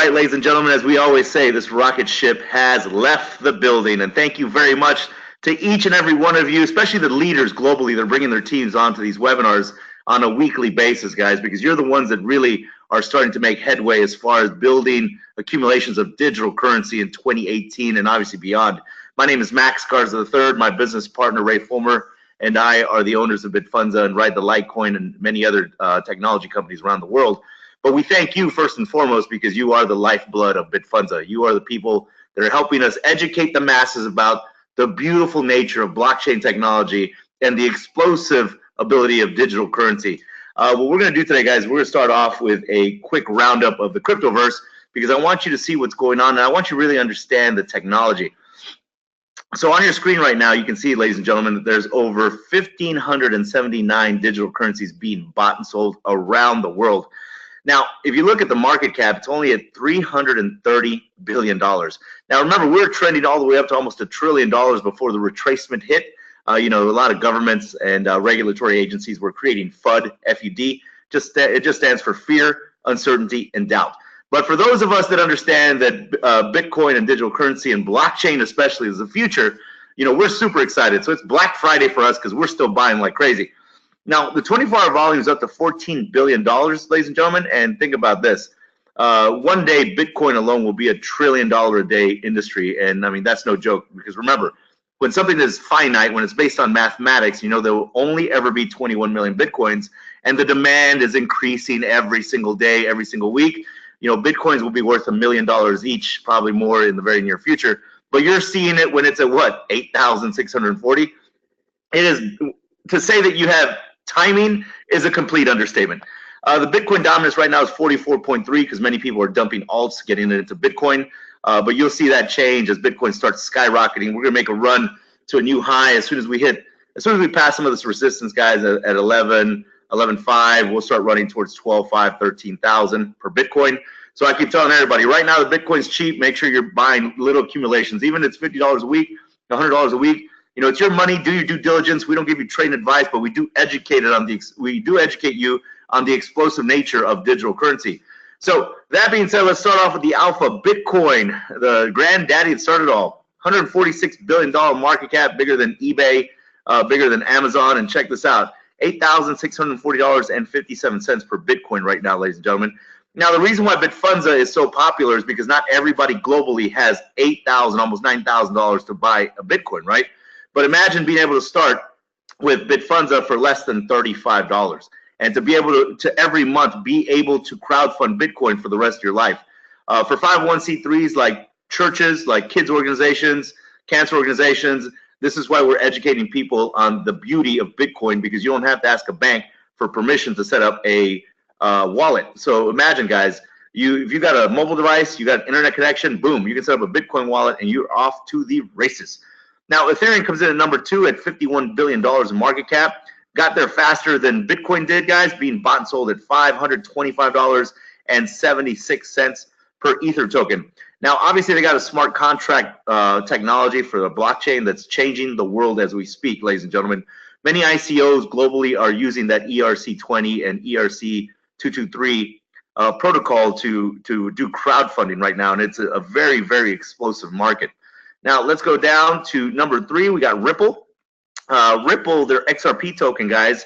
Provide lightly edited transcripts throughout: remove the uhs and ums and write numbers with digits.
right, ladies and gentlemen, as we always say, this rocket ship has left the building. And thank you very much to each and every one of you, especially the leaders globally that are bringing their teams onto these webinars on a weekly basis, guys, because you're the ones that really are starting to make headway as far as building accumulations of digital currency in 2018 and obviously beyond. My name is Max Garza III. My business partner, Ray Fulmer, and I are the owners of Bitfundza and ride the Lite Coin and many other technology companies around the world. But we thank you first and foremost because you are the lifeblood of Bitfundza. You are the people that are helping us educate the masses about the beautiful nature of blockchain technology and the explosive ability of digital currency. What we're going to do today, guys, we're going to start off with a quick roundup of the cryptoverse because I want you to see what's going on and I want you to really understand the technology. So on your screen right now, you can see, ladies and gentlemen, that there's over 1,579 digital currencies being bought and sold around the world. Now, if you look at the market cap, it's only at $330 billion. Now, remember, we're trending all the way up to almost $1 trillion before the retracement hit. You know, a lot of governments and regulatory agencies were creating FUD, F-U-D. It just stands for fear, uncertainty, and doubt. But for those of us that understand that Bitcoin and digital currency and blockchain especially is the future, you know, we're super excited. So it's Black Friday for us because we're still buying like crazy. Now, the 24-hour volume is up to $14 billion, ladies and gentlemen, and think about this. One day, Bitcoin alone will be $1 trillion a day industry, and I mean, that's no joke, because remember, when something is finite, when it's based on mathematics, you know, there will only ever be 21 million Bitcoins, and the demand is increasing every single day, every single week. You know, Bitcoins will be worth $1 million each, probably more in the very near future, but you're seeing it when it's at what, 8,640? It is, to say that you have timing is a complete understatement. The Bitcoin dominance right now is 44.3 because many people are dumping alts, getting into Bitcoin. But you'll see that change as Bitcoin starts skyrocketing. We're gonna make a run to a new high as soon as we pass some of this resistance, guys, at 11.5. We'll start running towards 12.5, 13,000 per Bitcoin. So I keep telling everybody right now the Bitcoin's cheap. Make sure you're buying little accumulations, even if it's $50 a week, $100 a week. You know, it's your money. Do your due diligence. We don't give you trading advice, but we do educate you on the explosive nature of digital currency. So that being said, let's start off with the alpha Bitcoin, the granddaddy that started all. $146 billion market cap, bigger than eBay, bigger than Amazon. And check this out, $8,640.57 per Bitcoin right now, ladies and gentlemen. Now, the reason why Bitfundza is so popular is because not everybody globally has $8,000, almost $9,000 to buy a Bitcoin, right? But imagine being able to start with Bitfundza for less than $35 and to be able to every month be able to crowdfund Bitcoin for the rest of your life. For 501c3s like churches, like kids organizations, cancer organizations, this is why we're educating people on the beauty of Bitcoin because you don't have to ask a bank for permission to set up a wallet. So imagine, guys, if you got a mobile device, you got an internet connection, boom, you can set up a Bitcoin wallet and you're off to the races. Now, Ethereum comes in at number 2 at $51 billion in market cap. Got there faster than Bitcoin did, guys, being bought and sold at $525.76 per Ether token. Now, obviously, they got a smart contract technology for the blockchain that's changing the world as we speak, ladies and gentlemen. Many ICOs globally are using that ERC20 and ERC223 protocol to do crowdfunding right now, and it's a very, very explosive market. Now, let's go down to number 3. We got Ripple. Ripple, their XRP token, guys,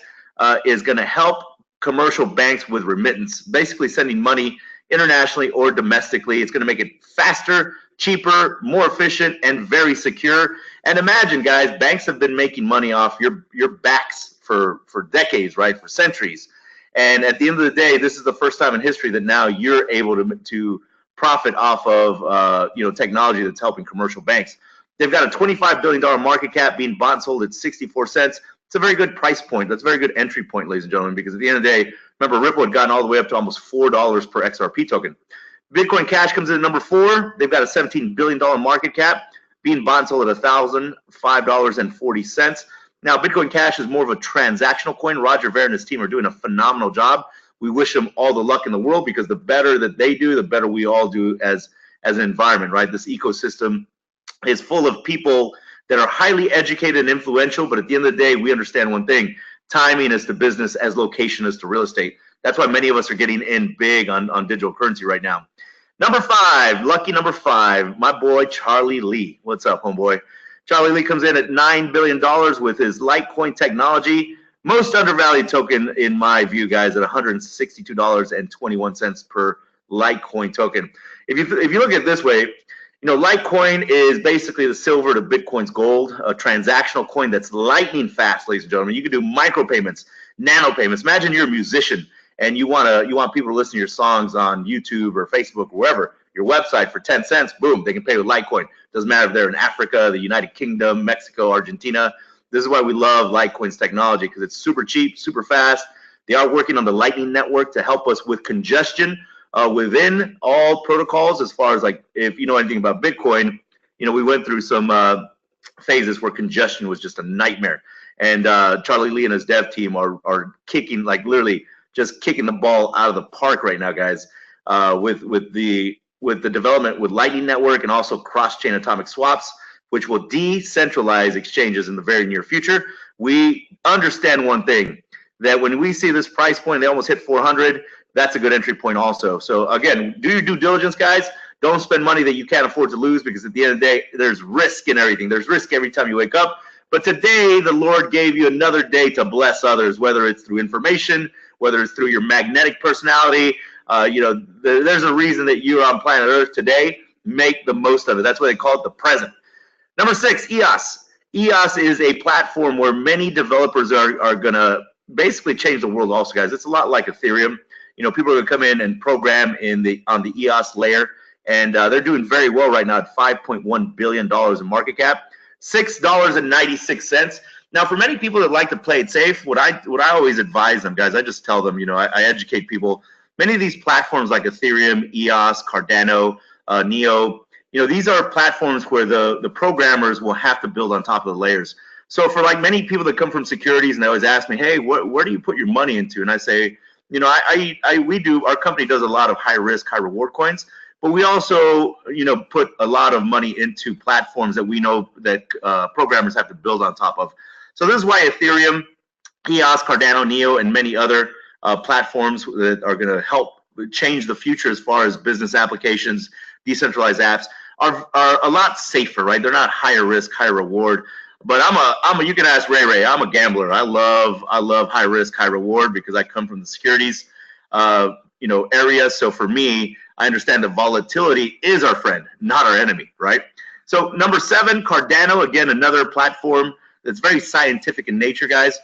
is going to help commercial banks with remittance, basically sending money internationally or domestically. It's going to make it faster, cheaper, more efficient, and very secure. And imagine, guys, banks have been making money off your backs for decades, right, for centuries. And at the end of the day, this is the first time in history that now you're able to profit off of you know, technology that's helping commercial banks. They've got a $25 billion market cap being bought and sold at 64 cents. It's a very good price point. That's a very good entry point, ladies and gentlemen, because at the end of the day, remember, Ripple had gotten all the way up to almost $4 per XRP token. Bitcoin Cash comes in at number 4. They've got a $17 billion market cap being bought and sold at $1,005.40. Now, Bitcoin Cash is more of a transactional coin. Roger Ver and his team are doing a phenomenal job. We wish them all the luck in the world because the better that they do, the better we all do as an environment, right? This ecosystem is full of people that are highly educated and influential, but at the end of the day, we understand one thing: timing is to business as location is to real estate. That's why many of us are getting in big on digital currency right now. Number 5, lucky number 5, my boy Charlie Lee. What's up, homeboy? Charlie Lee comes in at $9 billion with his Litecoin technology. Most undervalued token in my view, guys, at $162.21 per Litecoin token. If you look at it this way, Litecoin is basically the silver to Bitcoin's gold, a transactional coin that's lightning fast, ladies and gentlemen. You can do micropayments, nano payments. Imagine you're a musician and you want people to listen to your songs on YouTube or Facebook or wherever, your website for 10 cents, boom, they can pay with Litecoin. Doesn't matter if they're in Africa, the United Kingdom, Mexico, Argentina. This is why we love Litecoin's technology, because it's super cheap, super fast. They are working on the Lightning Network to help us with congestion within all protocols. As far as like, if you know anything about Bitcoin, we went through some phases where congestion was just a nightmare. And Charlie Lee and his dev team are kicking, like literally just kicking the ball out of the park right now, guys, with the development with Lightning Network and also cross-chain atomic swaps, which will decentralize exchanges in the very near future. We understand one thing, that when we see this price point, they almost hit 400, that's a good entry point also. So again, do your due diligence, guys. Don't spend money that you can't afford to lose, because at the end of the day, there's risk in everything. There's risk every time you wake up. But today, the Lord gave you another day to bless others, whether it's through information, whether it's through your magnetic personality. There's a reason that you're on planet Earth today. Make the most of it. That's why they call it the present. Number 6, EOS. EOS is a platform where many developers are going to basically change the world also, guys. It's a lot like Ethereum. People are going to come in and program on the EOS layer, and they're doing very well right now at $5.1 billion in market cap, $6.96. Now, for many people that like to play it safe, what I always advise them, guys, I just tell them, I educate people. Many of these platforms like Ethereum, EOS, Cardano, Neo, these are platforms where the programmers will have to build on top of the layers. So for like many people that come from securities, and they always ask me, hey, where do you put your money into? And I say, our company does a lot of high risk, high reward coins, but we also, put a lot of money into platforms that we know that programmers have to build on top of. So this is why Ethereum, EOS, Cardano, Neo, and many other platforms that are going to help change the future as far as business applications, decentralized apps, are a lot safer, right? They're not higher risk, higher reward. But you can ask Ray. I'm a gambler. I love high risk, high reward, because I come from the securities, area. So for me, I understand that volatility is our friend, not our enemy, right? So number 7, Cardano, again, another platform that's very scientific in nature, guys.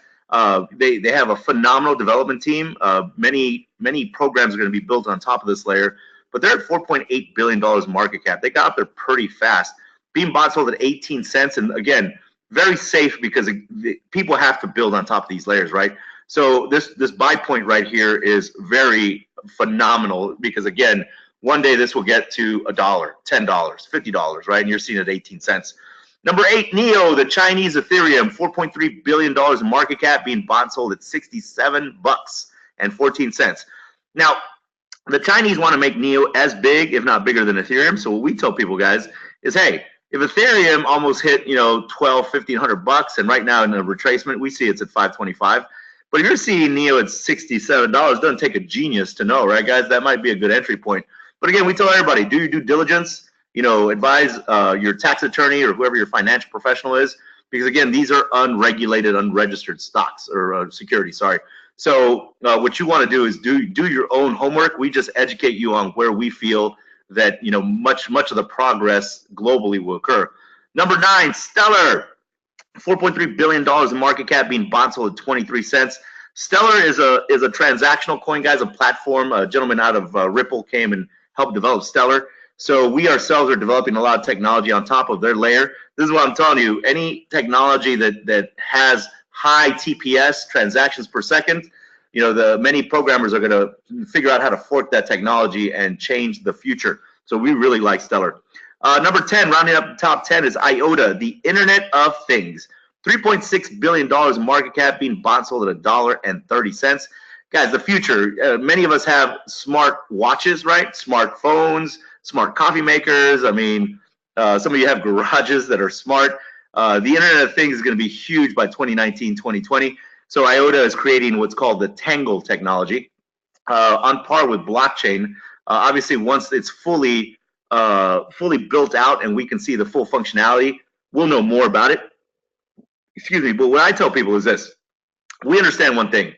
They have a phenomenal development team. Many programs are going to be built on top of this layer, but they're at $4.8 billion market cap. They got up there pretty fast. Being bought sold at 18 cents, and again, very safe, because people have to build on top of these layers, right? So this buy point right here is very phenomenal, because again, one day this will get to $1, $10, $50, right? And you're seeing it at 18 cents. Number 8, Neo, the Chinese Ethereum, $4.3 billion in market cap, being bought sold at 67 bucks and 14 cents. Now, the Chinese want to make Neo as big, if not bigger, than Ethereum. So what we tell people, guys, is, hey, if Ethereum almost hit, $1,200, $1,500, and right now in a retracement, we see it's at 525. But if you're seeing Neo at $67, doesn't take a genius to know, right, guys? That might be a good entry point. But again, we tell everybody, do your due diligence. Advise your tax attorney or whoever your financial professional is, because again, these are unregulated, unregistered stocks or securities. Sorry. So what you want to do is do your own homework. We just educate you on where we feel that much of the progress globally will occur. Number 9, Stellar, $4.3 billion in market cap, being bought sold at 23 cents. Stellar is a transactional coin, guys, a platform. A gentleman out of Ripple came and helped develop Stellar. So we ourselves are developing a lot of technology on top of their layer. This is what I'm telling you. Any technology that has high TPS, transactions per second, many programmers are going to figure out how to fork that technology and change the future. So we really like Stellar. Number 10, rounding up the top 10, is IOTA, the Internet of Things. $3.6 billion in market cap, being bought sold at $1.30. Guys, the future, many of us have smart watches, right? Smartphones, smart coffee makers. I mean, some of you have garages that are smart. The Internet of Things is going to be huge by 2019, 2020. So IOTA is creating what's called the Tangle technology, on par with blockchain. Obviously, once it's fully built out and we can see the full functionality, we'll know more about it. Excuse me, but what I tell people is this: we understand one thing.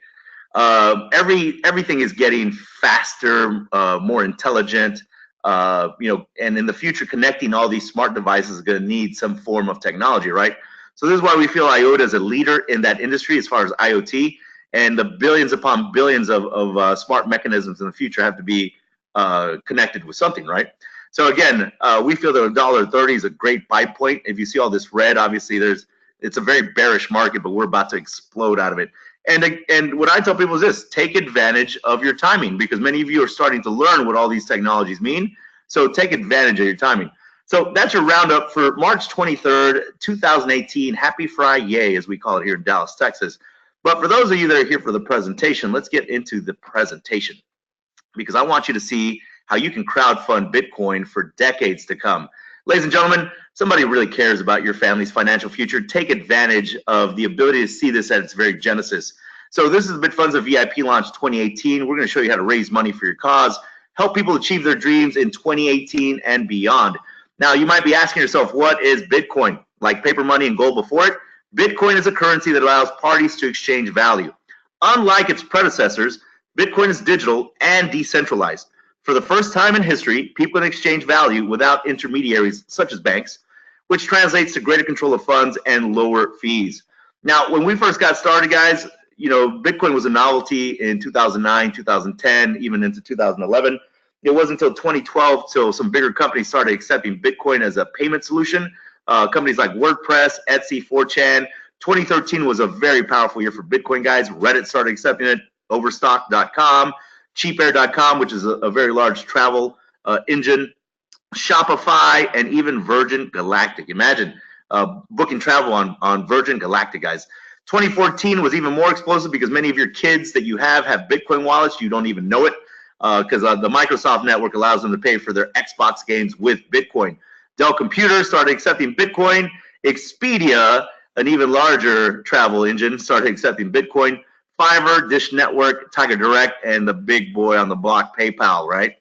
Everything is getting faster, more intelligent. And in the future, connecting all these smart devices is going to need some form of technology, right? So this is why we feel IOTA is a leader in that industry as far as IoT, and the billions upon billions of smart mechanisms in the future have to be connected with something, right? So again, we feel that $1.30 is a great buy point. If you see all this red, obviously it's a very bearish market, but we're about to explode out of it. And what I tell people is this: take advantage of your timing, because many of you are starting to learn what all these technologies mean. So take advantage of your timing. So that's your roundup for March 23rd, 2018. Happy Friday, as we call it here in Dallas, Texas. But for those of you that are here for the presentation, let's get into the presentation, because I want you to see how you can crowdfund Bitcoin for decades to come. Ladies and gentlemen, somebody really cares about your family's financial future. Take advantage of the ability to see this at its very genesis. So this is Bitfundza VIP Launch 2018. We're going to show you how to raise money for your cause, help people achieve their dreams in 2018 and beyond. Now, you might be asking yourself, what is Bitcoin? Like paper money and gold before it? Bitcoin is a currency that allows parties to exchange value. Unlike its predecessors, Bitcoin is digital and decentralized. For the first time in history, people can exchange value without intermediaries such as banks, which translates to greater control of funds and lower fees. Now, when we first got started, guys, Bitcoin was a novelty in 2009, 2010, even into 2011. It wasn't until 2012 till some bigger companies started accepting Bitcoin as a payment solution. Companies like WordPress, Etsy, 4chan. 2013 was a very powerful year for Bitcoin, guys. Reddit started accepting it, Overstock.com, cheapair.com, which is a very large travel engine, Shopify, and even Virgin Galactic. Imagine booking travel on Virgin Galactic, guys. 2014 was even more explosive because many of your kids that you have Bitcoin wallets. You don't even know it, because the Microsoft network allows them to pay for their Xbox games with Bitcoin. Dell Computers started accepting Bitcoin. Expedia, an even larger travel engine, started accepting Bitcoin. Fiverr, Dish Network, Tiger Direct, and the big boy on the block, PayPal, right?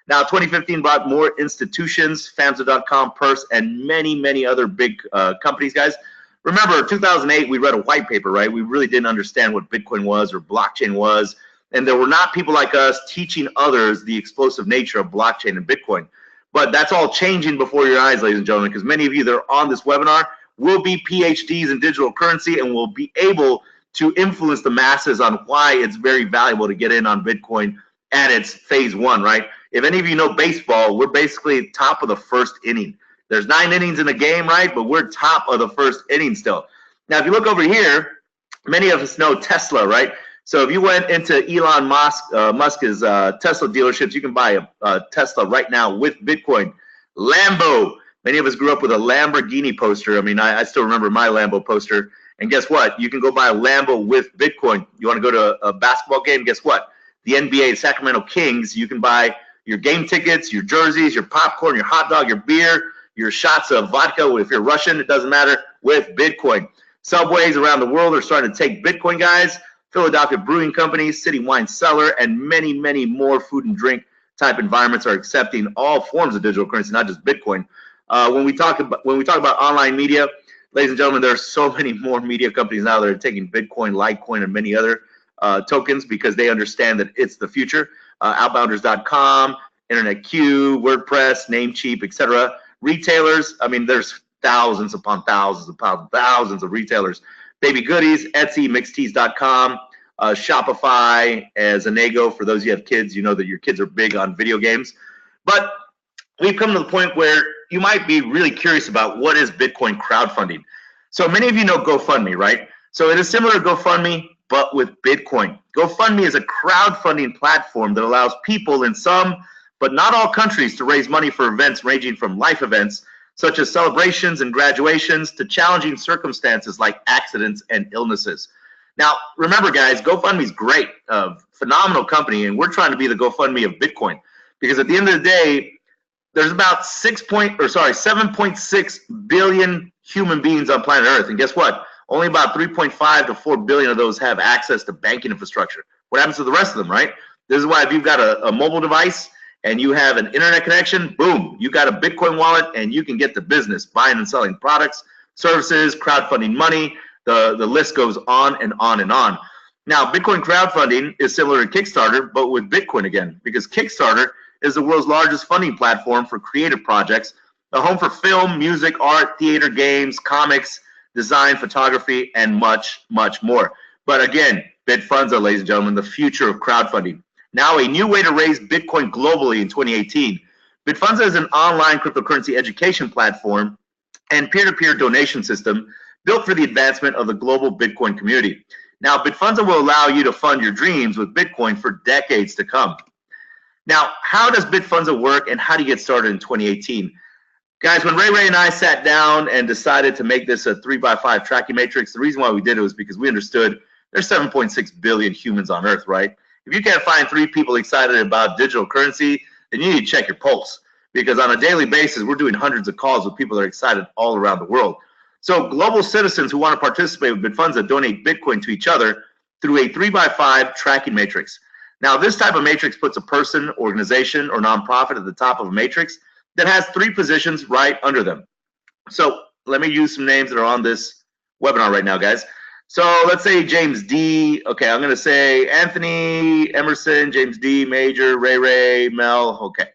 Now, 2015 brought more institutions, Famza.com, Purse, and many, many other big companies, guys. Remember, 2008, we read a white paper, right? We really didn't understand what Bitcoin was or blockchain was, and there were not people like us teaching others the explosive nature of blockchain and Bitcoin. But that's all changing before your eyes, ladies and gentlemen, because many of you that are on this webinar will be PhDs in digital currency and will be able to influence the masses on why it's very valuable to get in on Bitcoin at its phase one, right? If any of you know baseball, we're basically top of the first inning. There's 9 innings in the game, right? But we're top of the first inning still. Now, if you look over here, many of us know Tesla, right? So if you went into Elon Musk's Tesla dealerships, you can buy a Tesla right now with Bitcoin. Lambo. Many of us grew up with a Lamborghini poster. I mean, I still remember my Lambo poster. And guess what? You can go buy a Lambo with Bitcoin. You want to go to a basketball game? Guess what? The NBA, Sacramento Kings, you can buy your game tickets, your jerseys, your popcorn, your hot dog, your beer, your shots of vodka. If you're Russian, it doesn't matter, with Bitcoin. Subways around the world are starting to take Bitcoin, guys. Philadelphia Brewing Company, City Wine Cellar, and many, many more food and drink type environments are accepting all forms of digital currency, not just Bitcoin. When we talk about online media, ladies and gentlemen, there are so many more media companies now that are taking Bitcoin, Litecoin, and many other tokens because they understand that it's the future. Outbounders.com, Internet Q, WordPress, Namecheap, etc. Retailers, I mean, there's thousands upon thousands of retailers. Baby Goodies, Etsy, Mixtees.com, Shopify, Zanego. For those of you who have kids, you know that your kids are big on video games. But we've come to the point where you might be really curious about what is Bitcoin crowdfunding. So many of you know GoFundMe, right? So it is similar to GoFundMe, but with Bitcoin. GoFundMe is a crowdfunding platform that allows people in some, but not all countries to raise money for events ranging from life events, such as celebrations and graduations, to challenging circumstances like accidents and illnesses. Now, remember, guys, GoFundMe is great, phenomenal company, and we're trying to be the GoFundMe of Bitcoin, because at the end of the day, there's about 7.6 billion human beings on planet Earth, and guess what? Only about 3.5 to 4 billion of those have access to banking infrastructure. What happens to the rest of them, right? This is why if you've got a mobile device and you have an internet connection, boom, you got a Bitcoin wallet and you can get to business, buying and selling products, services, crowdfunding money. The list goes on and on and on. Now, Bitcoin crowdfunding is similar to Kickstarter, but with Bitcoin again, because Kickstarter is the world's largest funding platform for creative projects, a home for film, music, art, theater, games, comics, design, photography, and much, much more. But again, Bitfundza, ladies and gentlemen, the future of crowdfunding. Now, a new way to raise Bitcoin globally in 2018. Bitfundza is an online cryptocurrency education platform and peer-to-peer donation system built for the advancement of the global Bitcoin community. Now, Bitfundza will allow you to fund your dreams with Bitcoin for decades to come. Now, how does Bitfundza work and how do you get started in 2018? Guys, when Ray and I sat down and decided to make this a 3x5 tracking matrix, the reason why we did it was because we understood there's 7.6 billion humans on Earth, right? If you can't find 3 people excited about digital currency, then you need to check your pulse, because on a daily basis, we're doing hundreds of calls with people that are excited all around the world. So global citizens who want to participate with Bitfundza donate Bitcoin to each other through a 3x5 tracking matrix. Now, this type of matrix puts a person, organization, or nonprofit at the top of a matrix that has 3 positions right under them. So let me use some names that are on this webinar right now, guys. So let's say James D. Okay, I'm going to say Anthony, Emerson, James D, Major, Ray, Mel. Okay.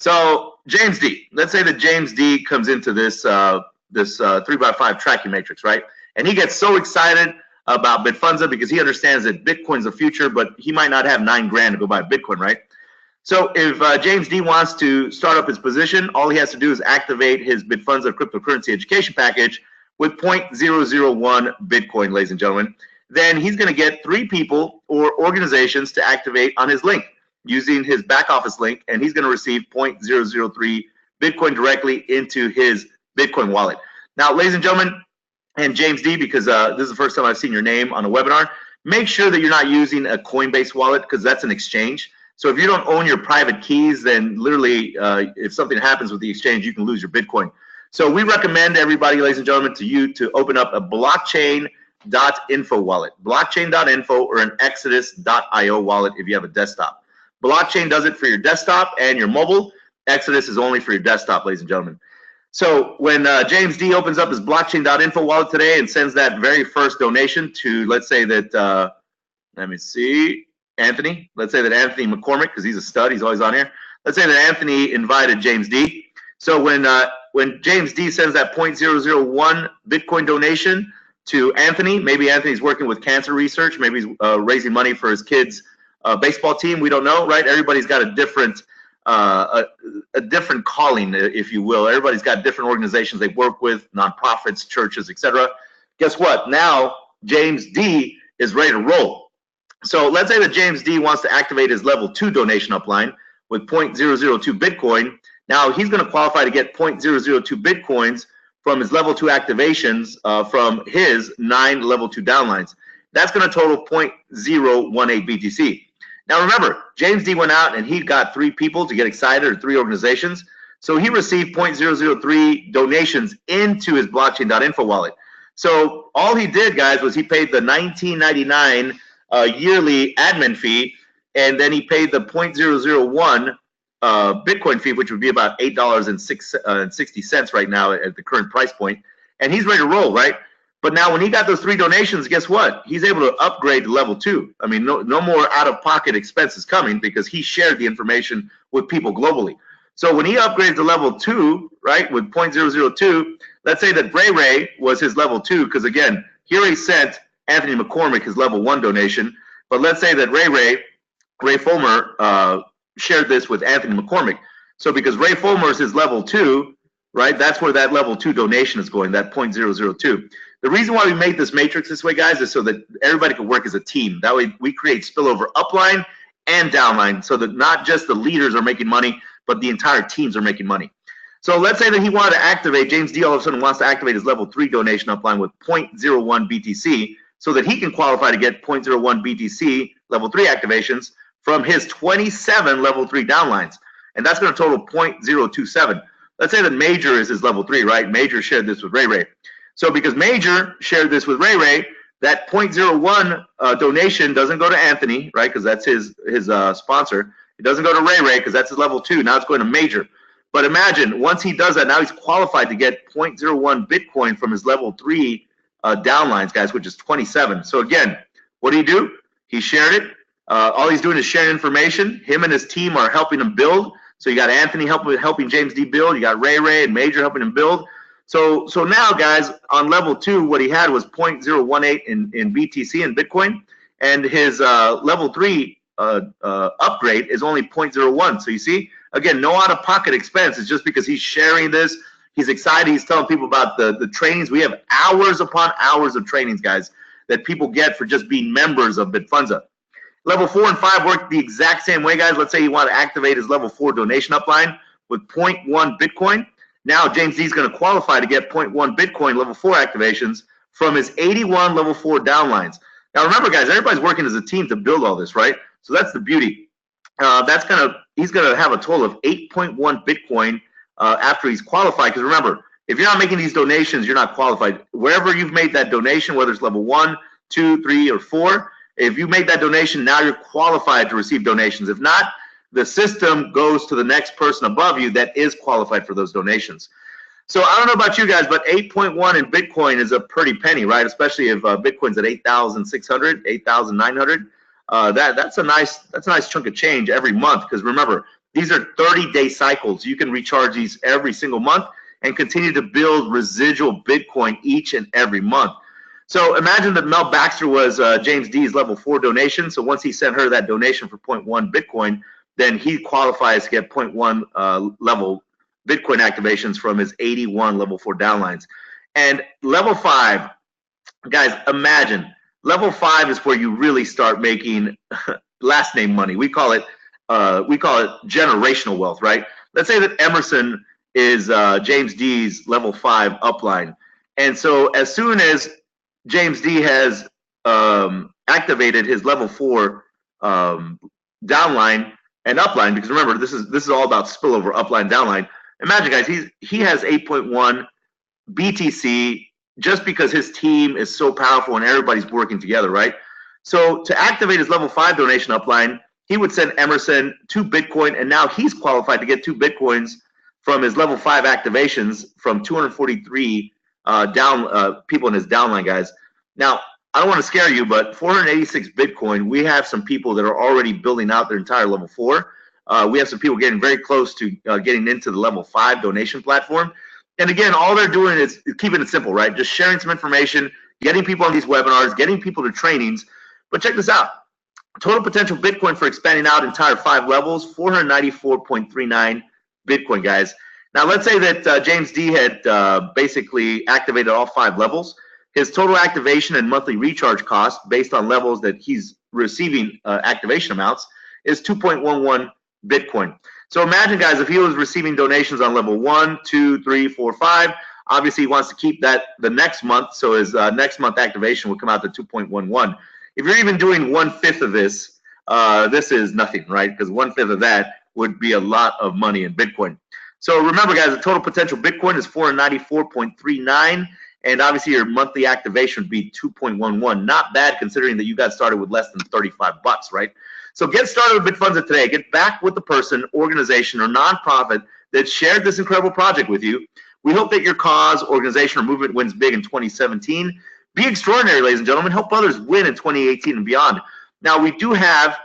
So James D. Let's say that James D comes into this 3x5 tracking matrix, right? And he gets so excited about Bitfundza because he understands that Bitcoin's the future, but he might not have $9 grand to go buy Bitcoin, right? So if James D wants to start up his position, all he has to do is activate his Bitfundza cryptocurrency education package with 0.001 Bitcoin, ladies and gentlemen. Then he's going to get 3 people or organizations to activate on his link using his back office link, and he's going to receive 0.003 Bitcoin directly into his Bitcoin wallet. Now, ladies and gentlemen, and James D, because this is the first time I've seen your name on a webinar, make sure that you're not using a Coinbase wallet, because that's an exchange. So if you don't own your private keys, then literally if something happens with the exchange, you can lose your Bitcoin. So we recommend everybody, ladies and gentlemen, to open up a blockchain.info wallet, blockchain.info, or an exodus.io wallet if you have a desktop. Blockchain does it for your desktop and your mobile. Exodus is only for your desktop, ladies and gentlemen. So when James D opens up his blockchain.info wallet today and sends that very first donation to, let's say that, let me see, Anthony. Let's say that Anthony McCormick, because he's a stud, he's always on here. Let's say that Anthony invited James D. So when James D sends that 0.001 Bitcoin donation to Anthony, maybe Anthony's working with cancer research, maybe he's raising money for his kids' baseball team. We don't know, right? Everybody's got a different calling, if you will. Everybody's got different organizations they work with, nonprofits, churches, etc. Guess what? Now James D is ready to roll. So let's say that James D wants to activate his level 2 donation upline with 0.002 Bitcoin. Now he's going to qualify to get 0.002 Bitcoins from his level 2 activations from his 9 level 2 downlines. That's going to total 0.018 BTC. Now remember, James D went out and he got 3 people to get excited, or 3 organizations. So he received 0.003 donations into his blockchain.info wallet. So all he did, guys, was he paid the $19.99 yearly admin fee, and then he paid the 0.001 Bitcoin fee, which would be about $8.60 right now at the current price point. And he's ready to roll, right? But now when he got those 3 donations, guess what? He's able to upgrade to level 2. I mean, no more out-of-pocket expenses coming, because he shared the information with people globally. So when he upgrades to level 2, right, with 0.002, let's say that Ray was his level 2, because again, here he sent Anthony McCormick his level 1 donation. But let's say that Ray Fulmer shared this with Anthony McCormick. So because Ray Fulmer is his level 2, right, that's where that level 2 donation is going, that 0.002. The reason why we made this matrix this way, guys, is so that everybody can work as a team. That way we create spillover upline and downline, so that not just the leaders are making money, but the entire teams are making money. So let's say that he wanted to activate, James D all of a sudden wants to activate his level 3 donation upline with 0.01 BTC, so that he can qualify to get 0.01 BTC level 3 activations from his 27 level 3 downlines. And that's going to total 0.027. Let's say that Major is his level 3, right? Major shared this with Ray. So because Major shared this with Ray, that 0.01 donation doesn't go to Anthony, right? Because that's his sponsor. It doesn't go to Ray because that's his level 2. Now it's going to major. But imagine, once he does that, now he's qualified to get 0.01 Bitcoin from his level 3 downlines, guys, which is 27. So again, what do? He shared it. All he's doing is sharing information. Him and his team are helping him build. So you got Anthony helping James D build. You got Ray and Major helping him build. So now, guys, on level 2, what he had was 0.018 in BTC and Bitcoin, and his level 3 upgrade is only 0.01. So you see, again, no out-of-pocket expense. It's just because he's sharing this. He's excited. He's telling people about the trainings. We have hours upon hours of trainings, guys, that people get for just being members of Bitfundza. Level 4 and 5 work the exact same way, guys. Let's say you want to activate his level 4 donation upline with 0.1 Bitcoin. Now James D is going to qualify to get 0.1 Bitcoin level 4 activations from his 81 level 4 downlines. Now remember, guys, everybody's working as a team to build all this, right? So that's the beauty. He's going to have a total of 8.1 Bitcoin after he's qualified. Because remember, if you're not making these donations, you're not qualified. Wherever you've made that donation, whether it's level 1, 2, 3, or 4, if you made that donation, now you're qualified to receive donations. If not, the system goes to the next person above you that is qualified for those donations. So I don't know about you guys, but 8.1 in Bitcoin is a pretty penny, right? Especially if Bitcoin's at 8,600, 8,900. That's a nice chunk of change every month. Because remember, these are 30-day cycles. You can recharge these every single month and continue to build residual Bitcoin each and every month. So imagine that Mel Baxter was James D's level 4 donation. So once he sent her that donation for 0.1 Bitcoin, then he qualifies to get 0.1 level Bitcoin activations from his 81 level 4 downlines. And level 5, guys, imagine level 5 is where you really start making last name money. We call it generational wealth, right? Let's say that Emerson is James D's level 5 upline, and so as soon as James D has activated his level 4 downline and upline, because remember, this is all about spillover, upline, downline. Imagine, guys, he has 8.1 BTC just because his team is so powerful and everybody's working together, right? So to activate his level 5 donation upline, he would send Emerson 2 Bitcoin, and now he's qualified to get 2 Bitcoins from his level 5 activations from 243 people in his downline, guys. Now, I don't want to scare you, but 486 Bitcoin, we have some people that are already building out their entire level 4. We have some people getting very close to getting into the level 5 donation platform. And again, all they're doing is keeping it simple, right? Just sharing some information, getting people on these webinars, getting people to trainings. But check this out. Total potential Bitcoin for expanding out entire 5 levels, 494.39 Bitcoin, guys. Now, let's say that James D had basically activated all 5 levels. His total activation and monthly recharge cost, based on levels that he's receiving activation amounts, is 2.11 Bitcoin. So imagine, guys, if he was receiving donations on level 1, 2, 3, 4, 5, obviously he wants to keep that the next month, so his next month activation will come out to 2.11. If you're even doing 1/5 of this, this is nothing, right? Because 1/5 of that would be a lot of money in Bitcoin. So remember, guys, the total potential Bitcoin is 494.39. And obviously your monthly activation would be 2.11. Not bad considering that you got started with less than 35 bucks, right? So get started with Bitfundza today. Get back with the person, organization, or nonprofit that shared this incredible project with you. We hope that your cause, organization, or movement wins big in 2017. Be extraordinary, ladies and gentlemen. Help others win in 2018 and beyond. Now, we do have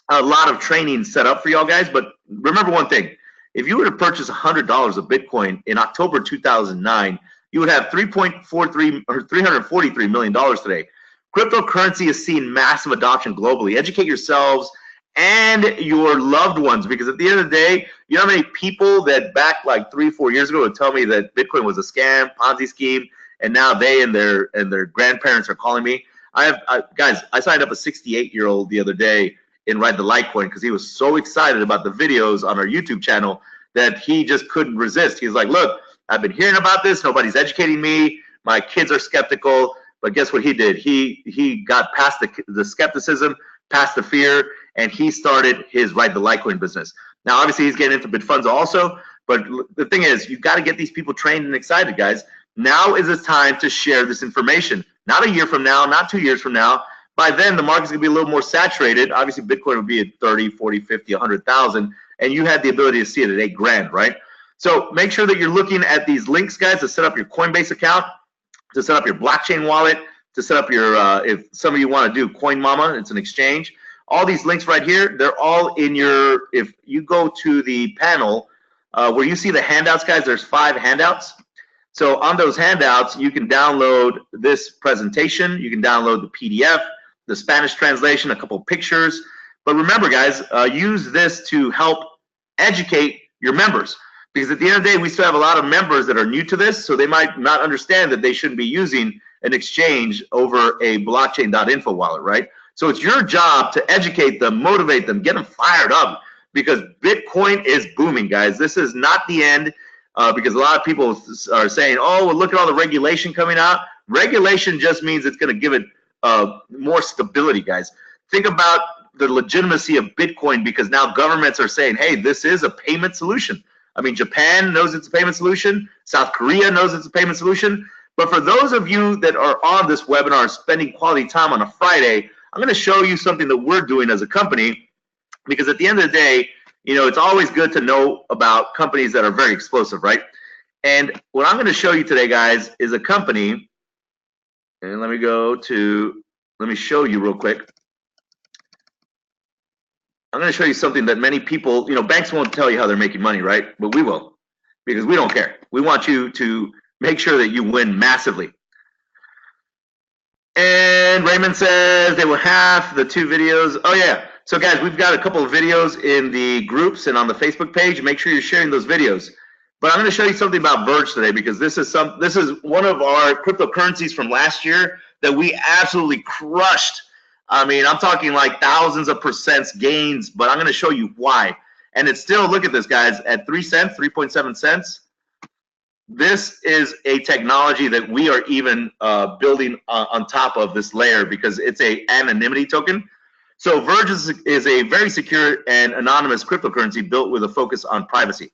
a lot of training set up for y'all guys, but remember one thing. If you were to purchase $100 of Bitcoin in October 2009, you would have $343 million today. Cryptocurrency is seeing massive adoption globally. Educate yourselves and your loved ones, because at the end of the day, you know how many people that back like 3-4 years ago would tell me that Bitcoin was a scam, Ponzi scheme, and now they and their grandparents are calling me. Guys, I signed up a 68-year-old the other day in Ride the Litecoin because he was so excited about the videos on our YouTube channel that he just couldn't resist. He's like, look, I've been hearing about this. Nobody's educating me. My kids are skeptical. But guess what he did? He got past the skepticism, past the fear, and he started his Ride the Litecoin business. Now, obviously, he's getting into Bitfundza also. But the thing is, you've got to get these people trained and excited, guys. Now is the time to share this information. Not a year from now, not 2 years from now, By then, the market's going to be a little more saturated. Obviously, Bitcoin would be at 30, 40, 50, 100,000, and you had the ability to see it at 8 grand, right? So make sure that you're looking at these links, guys, to set up your Coinbase account, to set up your blockchain wallet, to set up your, if some of you want to do Coin Mama, it's an exchange. All these links right here, they're all in your, if you go to the panel where you see the handouts, guys, there's 5 handouts. So on those handouts, you can download this presentation, you can download the PDF, the Spanish translation, a couple of pictures. But remember, guys, use this to help educate your members. Because at the end of the day, we still have a lot of members that are new to this, so they might not understand that they shouldn't be using an exchange over a blockchain.info wallet, right? So it's your job to educate them, motivate them, get them fired up, because Bitcoin is booming, guys. This is not the end, because a lot of people are saying, oh, well, look at all the regulation coming out. Regulation just means it's going to give it more stability, guys. Think about the legitimacy of Bitcoin, because now governments are saying, hey, this is a payment solution. I mean, Japan knows it's a payment solution. South Korea knows it's a payment solution. But for those of you that are on this webinar spending quality time on a Friday, I'm going to show you something that we're doing as a company, because at the end of the day, you know, it's always good to know about companies that are very explosive, right? And what I'm going to show you today, guys, is a company, and let me show you real quick. I'm going to show you something that many people, you know, banks won't tell you how they're making money, right? But we will, because we don't care. We want you to make sure that you win massively. And Raymond says they will have the 2 videos. Oh, yeah. So, guys, we've got a couple of videos in the groups and on the Facebook page. Make sure you're sharing those videos. But I'm going to show you something about Verge today, because this is one of our cryptocurrencies from last year that we absolutely crushed. I mean, I'm talking like thousands of percents gains, but I'm going to show you why. And it's still, look at this, guys, at 3 cents, 3.7 cents. This is a technology that we are even building on top of this layer, because it's a anonymity token. So Verge is a very secure and anonymous cryptocurrency built with a focus on privacy.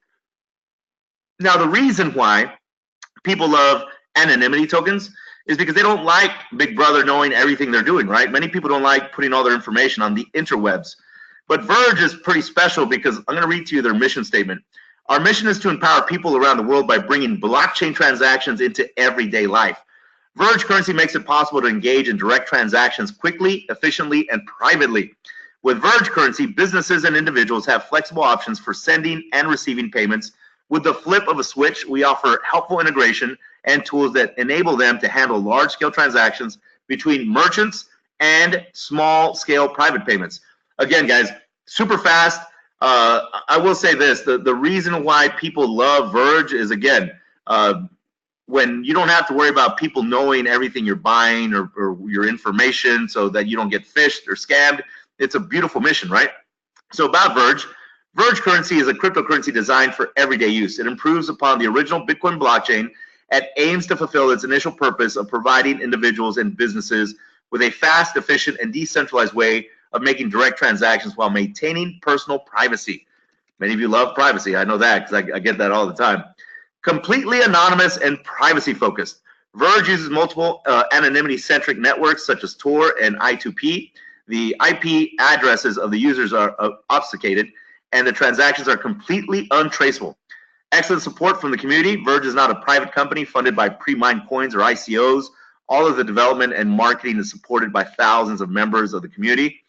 Now, the reason why people love anonymity tokens is because they don't like Big Brother knowing everything they're doing, right? Many people don't like putting all their information on the interwebs. But Verge is pretty special, because I'm going to read to you their mission statement. Our mission is to empower people around the world by bringing blockchain transactions into everyday life. Verge currency makes it possible to engage in direct transactions quickly, efficiently, and privately. With Verge currency, businesses and individuals have flexible options for sending and receiving payments. With the flip of a switch, we offer helpful integration and tools that enable them to handle large-scale transactions between merchants and small-scale private payments. Again, guys, super fast. I will say this, the reason why people love Verge is, again, when you don't have to worry about people knowing everything you're buying or your information so that you don't get phished or scammed. It's a beautiful mission, right? So about Verge, Verge currency is a cryptocurrency designed for everyday use. It improves upon the original Bitcoin blockchain and aims to fulfill its initial purpose of providing individuals and businesses with a fast, efficient, and decentralized way of making direct transactions while maintaining personal privacy. Many of you love privacy. I know that, because I get that all the time. Completely anonymous and privacy focused. Verge uses multiple anonymity-centric networks such as Tor and I2P. The IP addresses of the users are obfuscated, and the transactions are completely untraceable. Excellent support from the community. Verge is not a private company funded by pre-mined coins or ICOs. All of the development and marketing is supported by thousands of members of the community.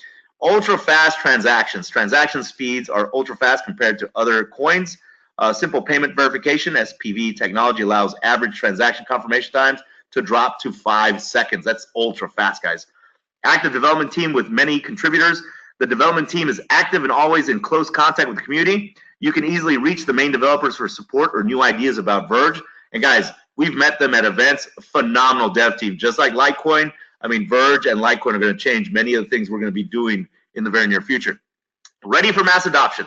Ultra-fast transactions. Transaction speeds are ultra-fast compared to other coins. Simple payment verification, SPV technology, allows average transaction confirmation times to drop to 5 seconds. That's ultra-fast, guys. Active development team with many contributors. The development team is active and always in close contact with the community. You can easily reach the main developers for support or new ideas about Verge. And guys, we've met them at events. Phenomenal dev team. Just like Litecoin, I mean, Verge and Litecoin are going to change many of the things we're going to be doing in the very near future. Ready for mass adoption.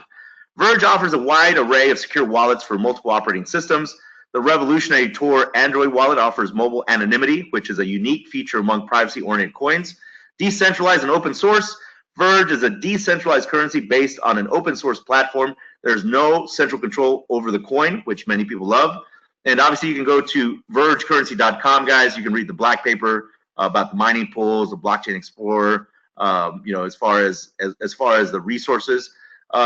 Verge offers a wide array of secure wallets for multiple operating systems. The revolutionary Tor Android wallet offers mobile anonymity, which is a unique feature among privacy-oriented coins. Decentralized and open source. Verge is a decentralized currency based on an open source platform. There's no central control over the coin, which many people love. And obviously, you can go to vergecurrency.com, guys. You can read the black paper about the mining pools, the blockchain explorer, you know, as far as the resources.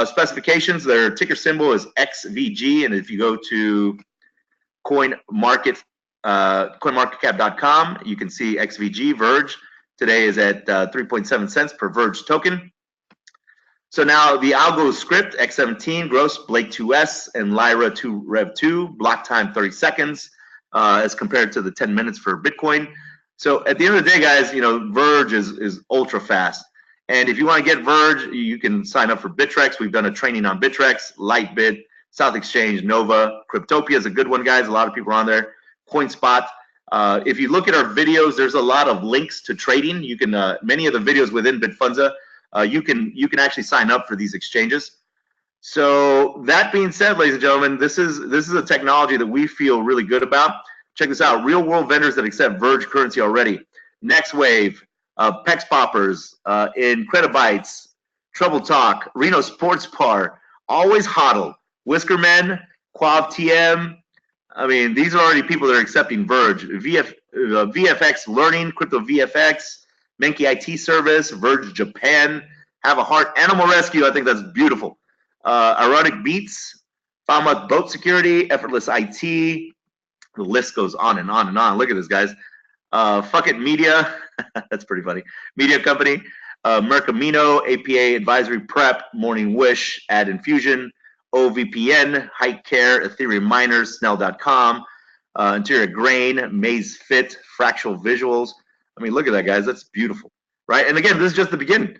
Specifications, their ticker symbol is XVG, and if you go to coinmarketcap.com, you can see XVG. Verge today is at 3.7 cents per Verge token. So now the algo script, X17, gross, Blake 2S, and Lyra 2 Rev 2, block time 30 seconds as compared to the 10 minutes for Bitcoin. So at the end of the day, guys, you know, Verge is ultra fast. And if you want to get Verge, you can sign up for Bittrex. We've done a training on Bittrex, Lightbit, South Exchange, Nova. Cryptopia is a good one, guys. A lot of people are on there. CoinSpot. If you look at our videos, there's a lot of links to trading. You can many of the videos within Bitfundza, you can actually sign up for these exchanges. So that being said, ladies and gentlemen, this is a technology that we feel really good about. Check this out: real world vendors that accept Verge currency already. Next Wave, Pex Poppers, Incredibytes, Trouble Talk, Reno Sports Bar, Always Hodl, Whiskermen, Quav TM. I mean, these are already people that are accepting Verge. VFX Learning, Crypto VFX, Menki IT Service, Verge Japan, Have a Heart, Animal Rescue. I think that's beautiful. Erotic Beats, Fama Boat Security, Effortless IT. The list goes on and on and on. Look at this, guys. Fuck It Media. That's pretty funny. Media Company. Mercamino, APA Advisory Prep, Morning Wish, Ad Infusion, OVPN, Hike Care, Ethereum Miners, Snell.com, Interior Grain, Maze Fit, Fractal Visuals. I mean, look at that, guys. That's beautiful, right? And again, this is just the beginning.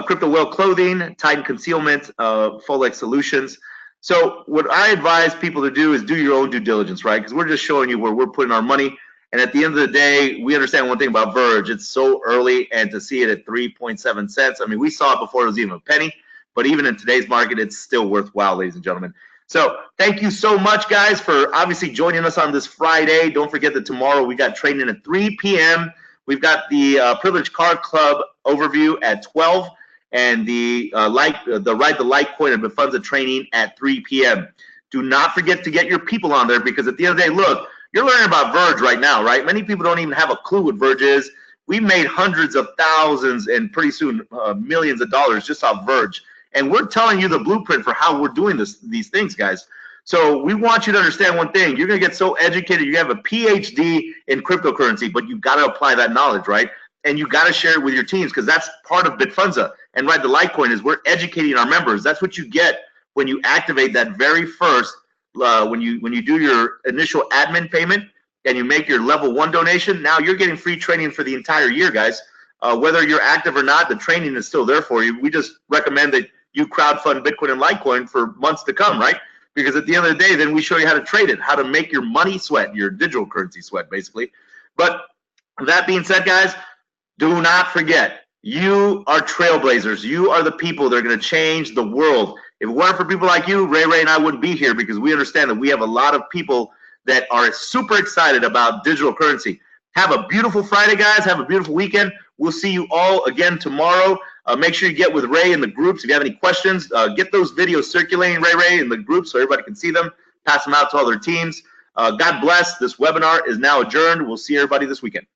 Crypto Whale Clothing, Titan Concealment, Folex Solutions. So what I advise people to do is do your own due diligence, right? Because we're just showing you where we're putting our money. And at the end of the day, we understand one thing about Verge. It's so early, and to see it at 3.7 cents, I mean, we saw it before it was even a penny. But even in today's market, it's still worthwhile, ladies and gentlemen. So thank you so much, guys, for obviously joining us on this Friday. Don't forget that tomorrow we got trading at 3 p.m. We've got the Privileged Card Club overview at 12, and the Ride the Litecoin and Bitfundza training at 3 p.m. Do not forget to get your people on there, because at the end of the day, look, you're learning about Verge right now, right? Many people don't even have a clue what Verge is. We made hundreds of thousands and pretty soon millions of dollars just off Verge. And we're telling you the blueprint for how we're doing these things, guys. So we want you to understand one thing. You're going to get so educated. You have a PhD in cryptocurrency, but you've got to apply that knowledge, right? And you got to share it with your teams, because that's part of Bitfundza. And Ride the Litecoin is we're educating our members. That's what you get when you activate that very first, when you do your initial admin payment and you make your level 1 donation. Now you're getting free training for the entire year, guys. Whether you're active or not, the training is still there for you. We just recommend that you crowdfund Bitcoin and Litecoin for months to come, right? Because at the end of the day, then we show you how to trade it, how to make your money sweat, your digital currency sweat, basically. But that being said, guys, do not forget, you are trailblazers. You are the people that are going to change the world. If it weren't for people like you, Ray and I wouldn't be here, because we understand that we have a lot of people that are super excited about digital currency. Have a beautiful Friday, guys. Have a beautiful weekend. We'll see you all again tomorrow. Make sure you get with Ray in the groups. If you have any questions, get those videos circulating, Ray, in the groups so everybody can see them. Pass them out to all their teams. God bless. This webinar is now adjourned. We'll see everybody this weekend.